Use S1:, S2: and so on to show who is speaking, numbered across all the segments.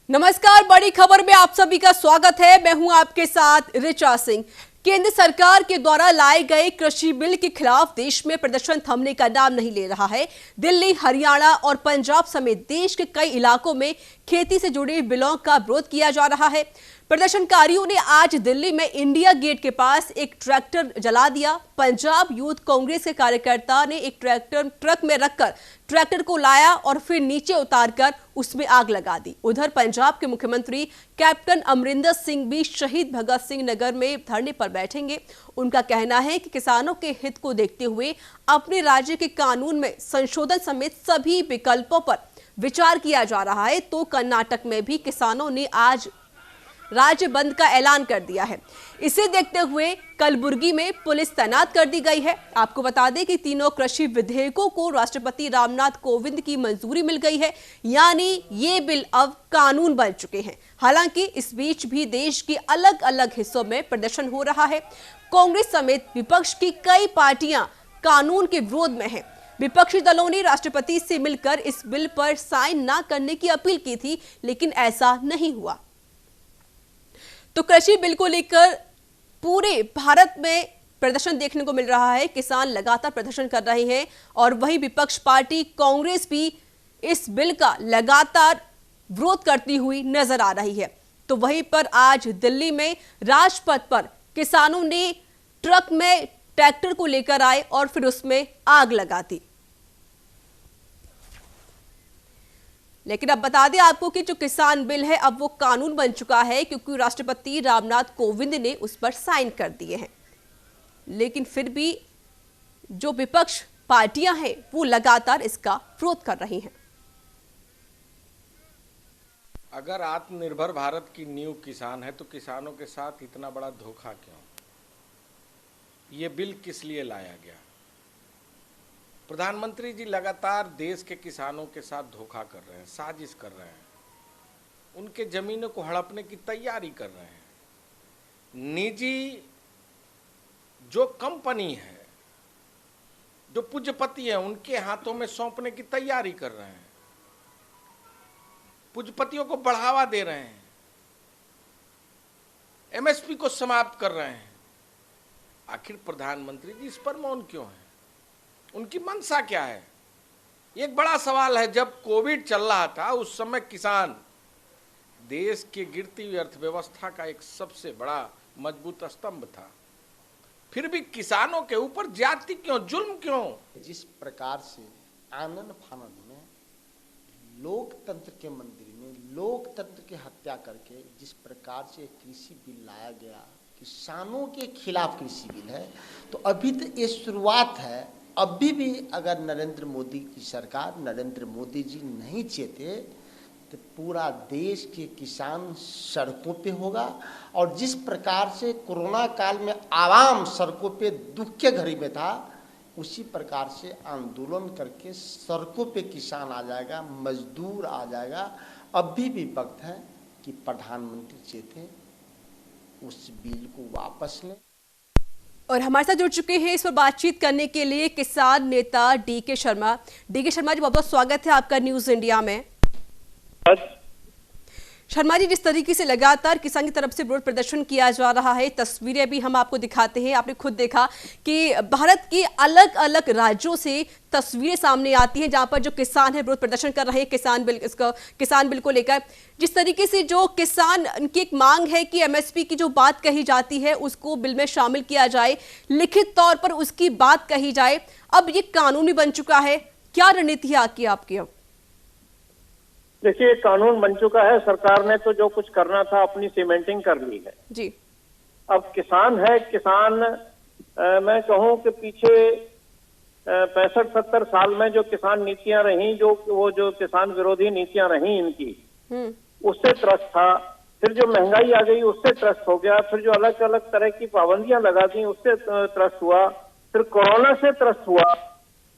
S1: नमस्कार, बड़ी खबर में आप सभी का स्वागत है। मैं हूं आपके साथ ऋचा सिंह। केंद्र सरकार के द्वारा लाए गए कृषि बिल के खिलाफ देश में प्रदर्शन थमने का नाम नहीं ले रहा है। दिल्ली, हरियाणा और पंजाब समेत देश के कई इलाकों में खेती से जुड़े बिलों का विरोध किया जा रहा है। प्रदर्शनकारियों ने आज दिल्ली में इंडिया गेट के पास एक ट्रैक्टर जला दिया। पंजाब यूथ कांग्रेस के कार्यकर्ता ने एक ट्रैक्टर ट्रक में रखकर ट्रैक्टर को लाया और फिर नीचे उतारकर उसमें आग लगा दी। उधर पंजाब के मुख्यमंत्री कैप्टन अमरिंदर सिंह भी शहीद भगत सिंह नगर में धरने पर बैठेंगे। उनका कहना है कि किसानों के हित को देखते हुए अपने राज्य के कानून में संशोधन समेत सभी विकल्पों पर विचार किया जा रहा है। तो कर्नाटक में भी किसानों ने आज राज्य बंद का ऐलान कर दिया है। इसे देखते हुए कलबुर्गी में पुलिस तैनात कर दी गई है। आपको बता दें कि तीनों कृषि विधेयकों को राष्ट्रपति रामनाथ कोविंद की मंजूरी मिल गई है, यानी ये बिल अब कानून बन चुके हैं। हालांकि इस बीच भी देश के अलग अलग हिस्सों में प्रदर्शन हो रहा है। कांग्रेस समेत विपक्ष की कई पार्टियां कानून के विरोध में हैं। विपक्षी दलों ने राष्ट्रपति से मिलकर इस बिल पर साइन न करने की अपील की थी, लेकिन ऐसा नहीं हुआ। तो कृषि बिल को लेकर पूरे भारत में प्रदर्शन देखने को मिल रहा है। किसान लगातार प्रदर्शन कर रहे हैं और वही विपक्ष पार्टी कांग्रेस भी इस बिल का लगातार विरोध करती हुई नजर आ रही है। तो वहीं पर आज दिल्ली में राजपथ पर किसानों ने ट्रक में ट्रैक्टर को लेकर आए और फिर उसमें आग लगा दी। लेकिन अब बता दें आपको कि जो किसान बिल है अब वो कानून बन चुका है, क्योंकि राष्ट्रपति रामनाथ कोविंद ने उस पर साइन कर दिए हैं। लेकिन फिर भी जो विपक्ष पार्टियां हैं वो लगातार इसका विरोध कर रही हैं।
S2: अगर आत्मनिर्भर भारत की नींव किसान है तो किसानों के साथ इतना बड़ा धोखा क्यों? ये बिल किस लिए लाया गया? प्रधानमंत्री जी लगातार देश के किसानों के साथ धोखा कर रहे हैं, साजिश कर रहे हैं, उनके जमीनों को हड़पने की तैयारी कर रहे हैं। निजी जो कंपनी है, जो पूंजीपति है, उनके हाथों में सौंपने की तैयारी कर रहे हैं। पूंजीपतियों को बढ़ावा दे रहे हैं, एमएसपी को समाप्त कर रहे हैं। आखिर प्रधानमंत्री जी इस पर मौन क्यों है? उनकी मंशा क्या है? एक बड़ा सवाल है। जब कोविड चल रहा था उस समय किसान देश की गिरती हुई अर्थव्यवस्था का एक सबसे बड़ा मजबूत स्तंभ था। फिर भी किसानों के ऊपर ज्यादती क्यों, जुल्म क्यों?
S3: जिस प्रकार से आनन फानन में लोकतंत्र के मंदिर में लोकतंत्र की हत्या करके जिस प्रकार से कृषि बिल लाया गया, किसानों के खिलाफ कृषि बिल है, तो अभी तो ये शुरुआत है। अभी भी अगर नरेंद्र मोदी की सरकार, नरेंद्र मोदी जी नहीं चेते तो पूरा देश के किसान सड़कों पे होगा। और जिस प्रकार से कोरोना काल में आवाम सड़कों पे दुख के घड़ी में था, उसी प्रकार से आंदोलन करके सड़कों पे किसान आ जाएगा, मजदूर आ जाएगा। अभी भी वक्त है कि प्रधानमंत्री चेते, उस बिल को वापस लें।
S1: और हमारे साथ जुड़ चुके हैं इस पर बातचीत करने के लिए किसान नेता डीके शर्मा। डीके शर्मा जी, बहुत बहुत स्वागत है आपका न्यूज इंडिया में। शर्मा जी, जिस तरीके से लगातार किसान की तरफ से विरोध प्रदर्शन किया जा रहा है, तस्वीरें भी हम आपको दिखाते हैं। आपने खुद देखा कि भारत के अलग अलग राज्यों से तस्वीरें सामने आती हैं जहां पर जो किसान है विरोध प्रदर्शन कर रहे हैं किसान बिल को लेकर। जिस तरीके से जो किसान की एक मांग है कि एमएसपी की जो बात कही जाती है उसको बिल में शामिल किया जाए, लिखित तौर पर उसकी बात कही जाए। अब ये कानून भी बन चुका है, क्या रणनीति है आपकी? अब
S4: देखिए, कानून बन चुका है। सरकार ने तो जो कुछ करना था अपनी सीमेंटिंग कर ली है
S1: जी।
S4: अब किसान है, किसान मैं कहूं कि पीछे 65-70 साल में जो किसान नीतियां रही, जो किसान विरोधी नीतियां रही इनकी, उससे त्रस्त था। फिर जो महंगाई आ गई उससे त्रस्त हो गया। फिर जो अलग अलग तरह की पाबंदियां लगा दी उससे त्रस्त हुआ। फिर कोरोना से त्रस्त हुआ।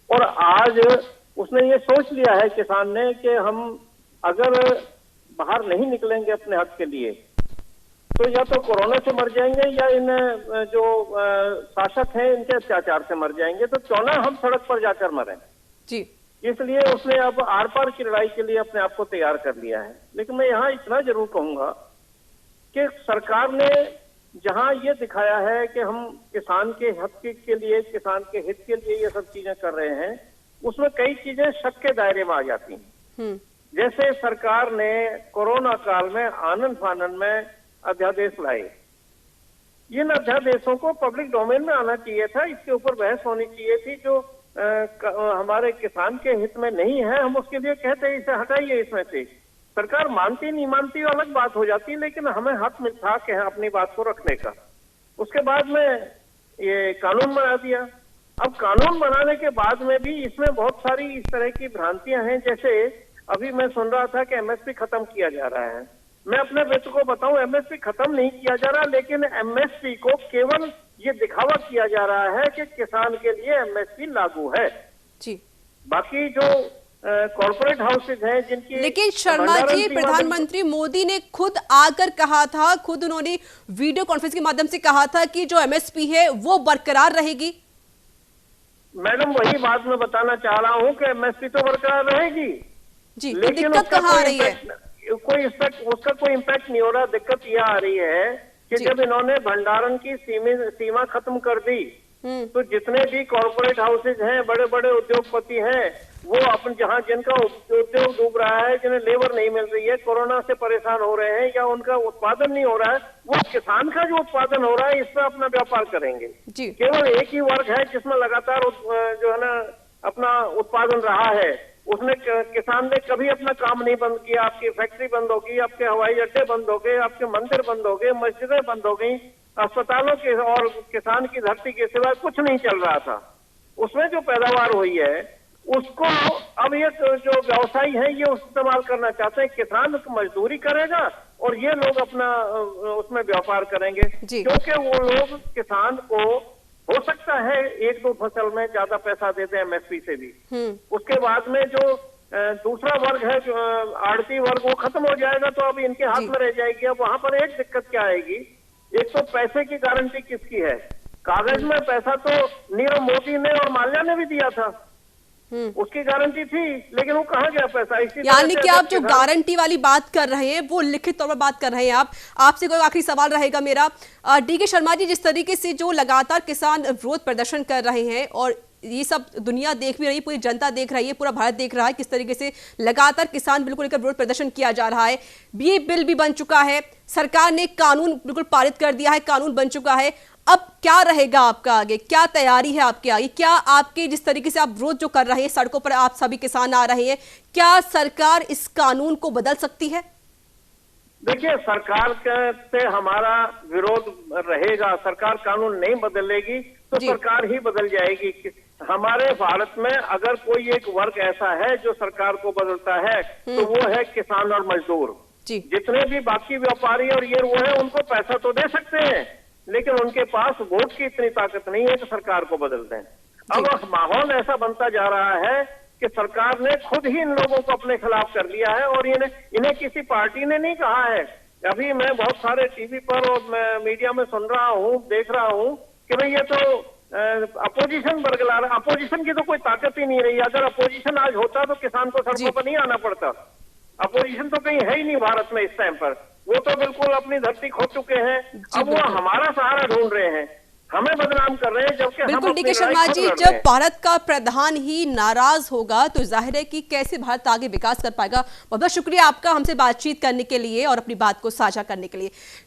S4: और आज उसने ये सोच लिया है किसान ने कि हम अगर बाहर नहीं निकलेंगे अपने हक के लिए तो या तो कोरोना से मर जाएंगे या इन जो शासक हैं इनके अत्याचार से मर जाएंगे। तो क्यों ना हम सड़क पर जाकर मरें।
S1: जी।
S4: इसलिए उसने अब आर पार की लड़ाई के लिए अपने आप को तैयार कर लिया है। लेकिन मैं यहाँ इतना जरूर कहूंगा कि सरकार ने जहां ये दिखाया है कि हम किसान के हित के लिए, किसान के हित के लिए ये सब चीजें कर रहे हैं, उसमें कई चीजें शक के दायरे में आ जाती हैं। जैसे सरकार ने कोरोना काल में आनन फानन में अध्यादेश लाए। इन अध्यादेशों को पब्लिक डोमेन में आना चाहिए था, इसके ऊपर बहस होनी चाहिए थी। जो हमारे किसान के हित में नहीं है, हम उसके लिए कहते हैं इसे हटाइए इसमें से। सरकार मानती नहीं मानती अलग बात हो जाती, लेकिन हमें हक में था कि अपनी बात को रखने का। उसके बाद में ये कानून बना दिया। अब कानून बनाने के बाद में भी इसमें बहुत सारी इस तरह की भ्रांतियां हैं। जैसे अभी मैं सुन रहा था कि एमएसपी खत्म किया जा रहा है। मैं अपने मित्र को बताऊं, एमएसपी खत्म नहीं किया जा रहा, लेकिन एमएसपी को केवल ये दिखावा किया जा रहा है कि किसान के लिए एमएसपी लागू है जी। बाकी जो कॉर्पोरेट हाउसेज हैं जिनकी,
S1: लेकिन शर्मा जी, प्रधानमंत्री मोदी ने खुद आकर कहा था, खुद उन्होंने वीडियो कॉन्फ्रेंस के माध्यम से कहा था कि जो एमएसपी है वो बरकरार रहेगी।
S4: मैडम वही बात मैं बताना चाह रहा हूं कि एमएसपी तो बरकरार रहेगी
S1: जी,
S4: लेकिन
S1: दिक्कत कहाँ आ रही है?
S4: उसका कोई इम्पैक्ट नहीं हो रहा। दिक्कत यह आ रही है कि जब इन्होंने भंडारण की सीमा खत्म कर दी, तो जितने भी कॉर्पोरेट हाउसेज हैं, बड़े बड़े उद्योगपति हैं, वो अपन जहां जिनका उद्योग डूब रहा है, जिन्हें लेबर नहीं मिल रही है, कोरोना से परेशान हो रहे हैं या उनका उत्पादन नहीं हो रहा है, वो किसान का जो उत्पादन हो रहा है इससे अपना व्यापार करेंगे। केवल एक ही वर्ग है जिसमें लगातार जो है ना अपना उत्पादन रहा है। उसने किसान ने कभी अपना काम नहीं बंद किया। आपकी फैक्ट्री बंद होगी, आपके हवाई अड्डे बंद हो गए, आपके मंदिर बंद हो गए, मस्जिदें बंद हो गई, अस्पतालों के और किसान की धरती के सिवा कुछ नहीं चल रहा था। उसमें जो पैदावार हुई है उसको अब ये जो व्यवसायी है ये इस्तेमाल करना चाहते हैं। किसान मजदूरी करेगा और ये लोग अपना उसमें व्यापार करेंगे, क्योंकि वो लोग किसान को हो सकता है एक दो फसल में ज्यादा पैसा देते हैं एमएसपी से भी। उसके बाद में जो दूसरा वर्ग है, जो आड़ती वर्ग, वो खत्म हो जाएगा, तो अब इनके हाथ में रह जाएगी। अब वहां पर एक दिक्कत क्या आएगी, एक तो पैसे की गारंटी किसकी है? कागज में पैसा तो नीरव मोदी ने और माल्या ने भी दिया था, उसकी गारंटी थी, लेकिन वो कहाँ गया पैसा?
S1: यानी कि आप जो गारंटी वाली बात कर रहे हैं वो लिखित तौर पर बात कर रहे हैं आप। आपसे कोई आखिरी सवाल रहेगा मेरा, डीके शर्मा जी, जिस तरीके से जो लगातार किसान विरोध प्रदर्शन कर रहे हैं और ये सब दुनिया देख भी रही है, पूरी जनता देख रही है, पूरा भारत देख रहा है किस तरीके से लगातार किसान बिल को लेकर विरोध प्रदर्शन किया जा रहा है। ये बिल भी बन चुका है, सरकार ने कानून बिल्कुल पारित कर दिया है, कानून बन चुका है। अब क्या रहेगा आपका आगे, क्या तैयारी है आपके आगे? क्या आपके जिस तरीके से आप विरोध जो कर रहे हैं, सड़कों पर आप सभी किसान आ रहे हैं, क्या सरकार इस कानून को बदल सकती है?
S4: देखिए, सरकार से हमारा विरोध रहेगा। सरकार कानून नहीं बदलेगी तो सरकार ही बदल जाएगी। हमारे भारत में अगर कोई एक वर्ग ऐसा है जो सरकार को बदलता है तो वो है किसान और मजदूर। जितने भी बाकी व्यापारी और ये वो है, उनको पैसा तो दे सकते हैं, लेकिन उनके पास वोट की इतनी ताकत नहीं है कि सरकार को बदल दें। अब माहौल ऐसा बनता जा रहा है कि सरकार ने खुद ही इन लोगों को अपने खिलाफ कर लिया है और इन्हें किसी पार्टी ने नहीं कहा है। अभी मैं बहुत सारे टीवी पर और मीडिया में सुन रहा हूँ, देख रहा हूँ कि भाई ये तो अपोजिशन बरगला रहा। अपोजिशन की तो कोई ताकत ही नहीं रही। अगर अपोजिशन आज होता तो किसान को सड़कों पर नहीं आना पड़ता। अपोजिशन तो कहीं है ही नहीं भारत में इस टाइम पर। वो तो बिल्कुल अपनी धरती खो चुके हैं। अब वो हमारा सहारा ढूंढ रहे हैं, हमें बदनाम कर रहे हैं, जबकि
S1: बिल्कुल डीके शर्मा जी, जब भारत का प्रधान ही नाराज होगा तो जाहिर है कि कैसे भारत आगे विकास कर पाएगा। बहुत बहुत शुक्रिया आपका हमसे बातचीत करने के लिए और अपनी बात को साझा करने के लिए।